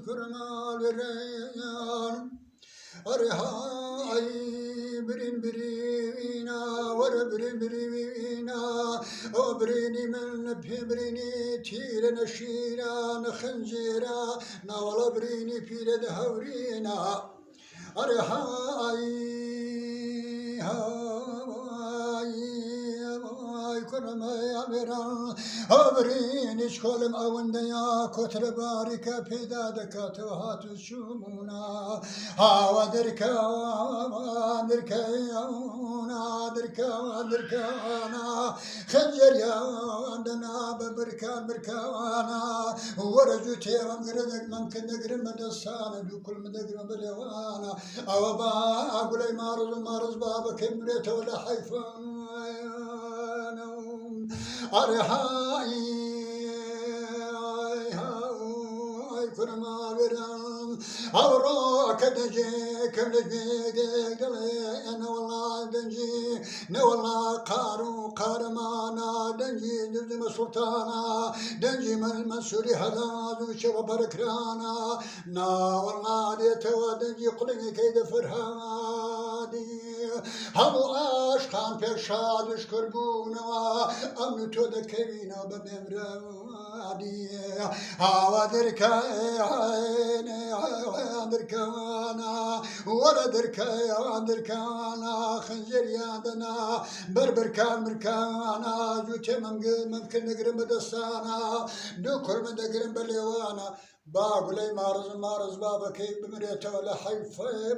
كرمال الريان أرهاي برين برينا وربرين برينا وبريني من بريني تير نشيرا نخنزيرا ناولا بريني في الهورينا أرهاي هاي كرمي أمران أبرين إشكالم أونديا كتر باركة بيدادك توهات الشمونا هاو دركانا خنجر يا عندنا ببركان بركانا ورجو تيران قردك ممكن نقرم مدسانا بكل مدقرم بلوانا أو با أقولي مارز بابا كمرت ولا حيفان أرحاي كرما برام أوراك دجي كم دجي أنا والله دجي نوالله قارمانا دجي دجي سلطانا دجي من المنصوري هذا وشوف بركرانا نا والله ديتوا دجي قلني كيد فرهادي همو عشقان پیشاد شکربونا امنو تو دکوینا ببمرادی هوا درکانا ولا درکانا خنجر یادنا برکان مرکانا جوتي ممكن نقرم بدستانا دو كل من دقرم بليوانا باقولي مارز بابا كيف بمريته ولا حيفي